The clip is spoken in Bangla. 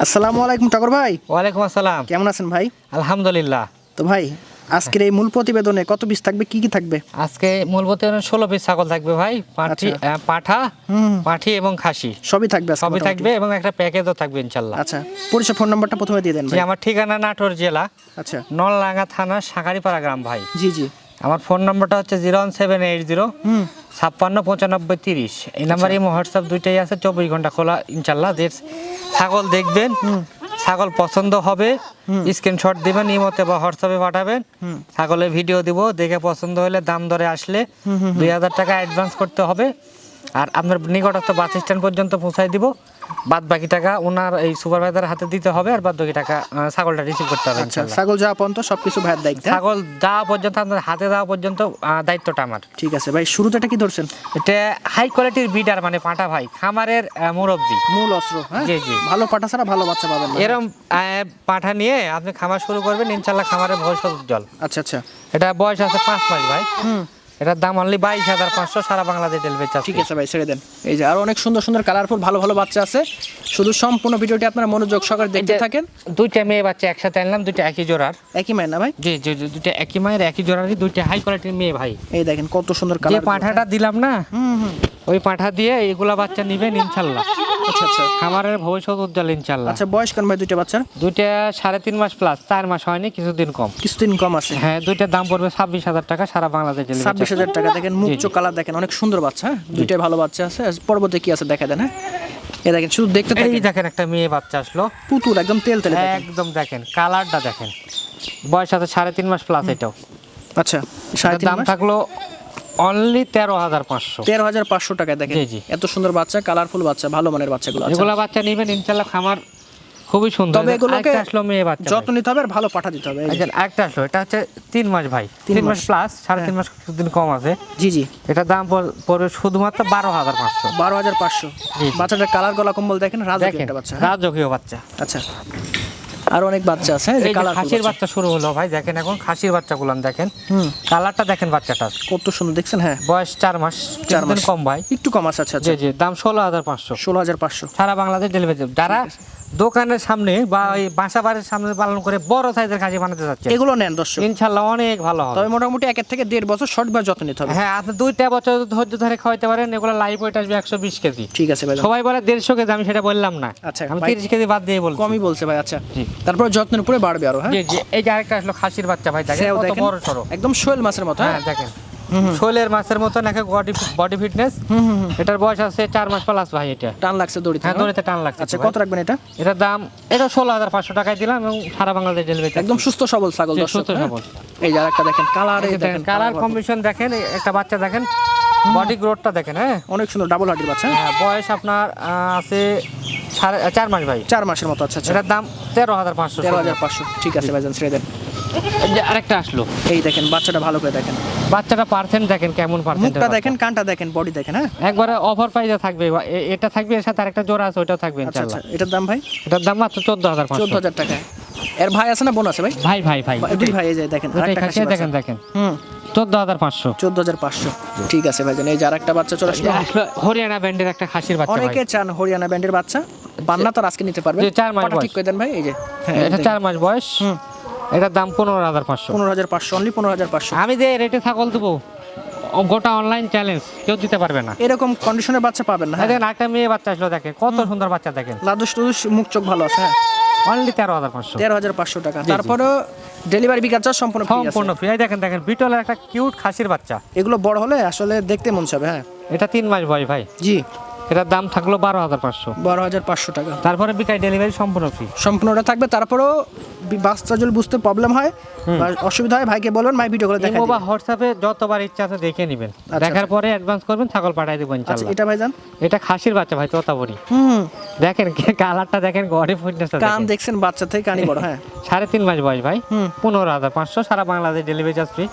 আসসালামু আলাইকুম টগর ভাই। ওয়ালাইকুম আসসালাম। কেমন আছেন ভাই? আলহামদুলিল্লাহ। তো ভাই আজকের এই মূল প্রতিবেদনে কত পিস থাকবে, কি কি থাকবে? আজকে মূল প্রতিবেদনে 16 পিস ছাগল থাকবে ভাই। পাঠা, পাঠি এবং খাসি সবই থাকবে আজকে সবই মোটামুটি। থাকবে এবং একটা প্যাকেজও থাকবে ইনশাল্লাহ। আচ্ছা, পরিচয় ফোন নাম্বারটা প্রথমে দিয়ে দেন জি, ভাই। আমার ঠিকানা নাটোর জেলা আচ্ছা, নলডাঙ্গা থানা শাঁখারীপাড়া গ্রাম ভাই। জি জি। আমার ফোন নাম্বারটা হচ্ছে 01780 56 95 30। এই নাম্বারে হোয়াটসঅ্যাপ দুইটাই আছে, 24 ঘন্টা খোলা ইনশাল্লাহ। যে ছাগল দেখবেন, ছাগল পছন্দ হবে, স্ক্রিনশট দিবেন, ইমোতে বা হোয়াটসঅ্যাপে পাঠাবেন। ছাগলের ভিডিও দিব, দেখে পছন্দ হলে দাম দরে আসলে 2000 টাকা অ্যাডভান্স করতে হবে। আর আপনার নিকটস্থ বাস স্ট্যান্ড পর্যন্ত পৌঁছায় দিব। বাদ বাকি টাকা ওনার এই সুপারভাইজারের হাতে দিতে হবে, আর বাদ বাকি টাকা ছাগলটা রিসিভ করতে হবে আচ্ছা, ইনশাল্লাহ। ছাগল যাওয়া পর্যন্ত সবকিছু ভাইয়ের দায়িত্ব। ছাগল যাওয়া পর্যন্ত, আপনার হাতে যাওয়া পর্যন্ত দায়িত্বটা আমার। ঠিক আছে ভাই, শুরুতে এটা কি ধরছেন? এটা হাই কোয়ালিটির বিডার, মানে পাঁঠা ভাই, খামারের মুরব্বি, মূল অস্ত্র। হ্যাঁ জি জি। ভালো পাঠা ছাড়া ভালো বাচ্চা পাবেন না। এরম পাঁঠা নিয়ে আপনি খামার শুরু করবেন ইনশাল্লাহ, খামারের ভবিষ্যৎ উজ্জ্বল। আচ্ছা আচ্ছা, এটা বয়স আছে 5 মাস ভাই। এটার দাম অনলি 22,500, সারা বাংলাদেশ ডেলিভারি চার্জ। ঠিক আছে ভাই, ছেড়ে দেন। এই যে আরো অনেক সুন্দর সুন্দর কালারফুল ভালো ভালো বাচ্চা আছে, শুধু সম্পূর্ণ ভিডিওটি আপনারা মনোযোগ সহকারে দেখতে থাকেন। দুইটা মেয়ে বাচ্চা একসাথে আনলাম, দুইটা একই জোড়ার। একই মায়ের না ভাই? জি জি জি, দুইটা একই মায়ের একই জোড়ারই, দুইটা হাই কোয়ালিটির মেয়ে ভাই। এই দেখেন কত সুন্দর যে কালার। পাঁঠাটা দিলাম না, ওই পাঁঠা দিয়ে এগুলা বাচ্চা নিবেন ইনশাল্লাহ। আচ্ছা আচ্ছা খামারের ভবিষ্যৎ উজ্জ্বল ইনশাল্লাহ। আচ্ছা, বয়স কেন ভাই দুইটা বাচ্চার? দুইটা 3.5 মাস প্লাস, 4 মাস হয়নি, কিছুদিন কম। কিছুদিন কম আছে। হ্যাঁ, দুইটার দাম পড়বে 26,000 টাকা, সারা বাংলাদেশ ডেলিভারি। 26,000 টাকা। দেখেন মুখ চোখ কালার দেখেন, অনেক সুন্দর বাচ্চা। হ্যাঁ, দুইটাই ভালো বাচ্চা আছে। পর্বতে কি আছে দেখা দেন। হ্যাঁ, এই দেখেন, শুধু দেখতে এই থাকেন। দেখেন একটা মেয়ে বাচ্চা আসলো, পুতুল একদম তেল তেলে দেখেন। একদম দেখেন কালারটা দেখেন। বয়স আছে 3.5 মাস প্লাস এটাও। আচ্ছা, এটার দাম থাকলো অনলি 13,500। 13,500 টাকায় দেখেন। জি, জি। এত সুন্দর বাচ্চা, কালারফুল বাচ্চা, ভালো মানের বাচ্চাগুলো। আচ্ছা, এগুলা বাচ্চা নিবেন ইনশাল্লাহ, খামার খুবই সুন্দর। তবে এগুলোকে একটা আসলো মেয়ে বাচ্চা, যত্ন নিতে হবে আর ভালো পাঠা দিতে হবে। এই যে, একটা আসলো, এটা হচ্ছে 3 মাস ভাই, 3 মাস প্লাস, 3.5 মাস কিছুদিন কম আছে। জি জি। এটার দাম পড়বে শুধুমাত্র 12,500। 12,500। জি, জি। বাচ্চাটার কালার গলা কম্বল দেখেন, রাজকীয় দেখেন একটা বাচ্চা। হ্যাঁ? রাজকীয় বাচ্চা। আচ্ছা, আর অনেক বাচ্চা আছে। এই যে এই যে কালারফুল খাসির বাচ্চা। বাচ্চা শুরু হলো ভাই, দেখেন এখন খাসির বাচ্চাগুলো দেখেন, কালারটা দেখেন বাচ্চাটার। কত সুন্দর দেখছেন। হ্যাঁ, বয়স 4 মাস, 4 মাস কিছুদিন কম ভাই। একটু কম আছে। আচ্ছা জি আচ্ছা, জি, দাম 16,500, 16,500। সারা বাংলাদেশ ডেলিভারি। যারা দোকানের সামনে বা ওই বাসা বাড়ির সামনে পালন করে বড় সাইজের খাসি বানাতে যাচ্ছে, এগুলো নেন দর্শক, ইনশাল্লাহ অনেক ভালো হবে। তবে মোটামুটি 1 থেকে 1.5 বছর সঠিকভাবে যত্ন নিতে হবে। হ্যাঁ, আপনি 2টা বছর ধৈর্য ধরে খাওয়াইতে পারেন। এগুলো লাইভ ওয়েট আসবে 120 কেজি। ঠিক আছে ভাই। সবাই বলে 150 কেজি, আমি সেটা বললাম না। আচ্ছা, আমি ভাই 30 কেজি বাদ দিয়ে বলছি। কমই বলছে ভাই। আচ্ছা, জি। তারপর যত্নের উপরে বাড়বে আরো। হ্যাঁ, জি জি। এই যে আরেকটা আসলো খাসির বাচ্চা ভাই, দেখেন সেও কত দেখেন, বড় সরো, একদম শোল মাছের মতো। হ্যাঁ দেখেন, শোলের মাছের মতো নাকি বডি ফিটনেস। এটার বয়স আছে 4 মাস প্লাস ভাই। এটা টান লাগছে দড়িতে। হ্যাঁ, দড়িতে টান লাগছে। আচ্ছা, কত রাখবেন এটা? এটার দাম, এটা 16,500 টাকায় দিলাম এবং সারা বাংলাদেশ ডেলিভারি। একদম সুস্থ সবল ছাগল দর্শক। সুস্থ সবল। এই যে আরেকটা দেখেন, কালার দেখেন, কালার কম্বিনেশন দেখেন, একটা বাচ্চা দেখেন, বডি গ্রোথটা দেখেন। হ্যাঁ, অনেক সুন্দর ডাবল হার্টের বাচ্চা। হ্যাঁ, বয়স আপনার আছে 4 মাস ভাই। 4 মাসের মতো। আচ্ছা আচ্ছা, এটার দাম 13,500। 13,500। ঠিক আছে ভাইজান, ছেড়ে দেন। এই যে আরেকটা আসলো, এই দেখেন বাচ্চাটা ভালো করে দেখেন, বাচ্চাটা পার্সেন্ট দেখেন, কেমন পার্সেন্ট। মুখটা দেখেন, কানটা দেখেন, বডি দেখেন। হ্যাঁ, একবারে অফার প্রাইসে থাকবে। এটা থাকবে, এর সাথে আরেকটা জোড়া আছে, ওটাও থাকবে আচ্ছা ইনশাআল্লাহ। আচ্ছা, এটার দাম ভাই? এটার দাম মাত্র 14,500। 14,000 টাকা। এর ভাই আছে না বোন আছে ভাই? ভাই ভাই ভাই, দুই ভাই। এই যে দেখেন আরেকটা খাসি বাচ্চা। দেখেন দেখেন, 14,500। 14,500। ঠিক আছে ভাইজান, এই যে আরেকটা বাচ্চা চলে আসলো। হরিয়ানা ব্যান্ডের একটা খাসির বাচ্চা ভাই। অনেকে চান হরিয়ানা ব্যান্ডের বাচ্চা, পান্না তো আজকে নিতে পারবে। যে 4 মাস পাটা ঠিক বয়স। করে দেন ভাই। এই যে হ্যাঁ, এটা 4 মাস বয়স। এটার দাম 15,500। 15,500, অনলি 15,500। আমি যে রেটে ছাগল দেবো, গোটা অনলাইন চ্যালেঞ্জ, কেউ দিতে পারবে না। এরকম কন্ডিশনের বাচ্চা পাবেন না। দেখেন একটা মেয়ে বাচ্চা আসলো, দেখেন কত সুন্দর বাচ্চা দেখেন। লাদুস টুদুস, মুখ চোখ ভালো আছে। হ্যাঁ, অনলি 13,500। 13,500 টাকা। তারপরেও ডেলিভারি বিকাশ চার্জ সম্পূর্ণ ফ্রি আছে। সম্পূর্ণ ফ্রি। দেখেন দেখেন, বিটলের একটা কিউট খাসির বাচ্চা। এগুলো বড় হলে আসলে দেখতে মন চাবে। হ্যাঁ, এটা 3 মাস বয়স ভাই। জি। এটার দাম থাকলো 12,500। 12,500 টাকা। তারপরে বিকাশ ডেলিভারি সম্পূর্ণ ফ্রি। সম্পূর্ণটা থাকবে। তারপরেও বাচ্চা যদি বুঝতে প্রবলেম হয় বা অসুবিধা হয়, ভাইকে বলবেন, ভাই ভিডিও করে দেখাই ইমো বা দিবেন। হোয়াটসঅ্যাপে যতবার ইচ্ছা আছে দেখে নেবেন, দেখার পরে অ্যাডভান্স করবেন, ছাগল পাঠিয়ে দেবো আচ্ছা, ইনশাআল্লাহ। এটা ভাইজান? এটা খাসির বাচ্চা ভাই, তোতাপুরি। দেখেন কালারটা দেখেন, বডি ফিটনেসটা কান দেখেন। দেখছেন, বাচ্চা থেকে কানি বড়। হ্যাঁ, 3.5 মাস বয়স ভাই। 15,500, সারা বাংলাদেশ ডেলিভারি চার্জ ফ্রি।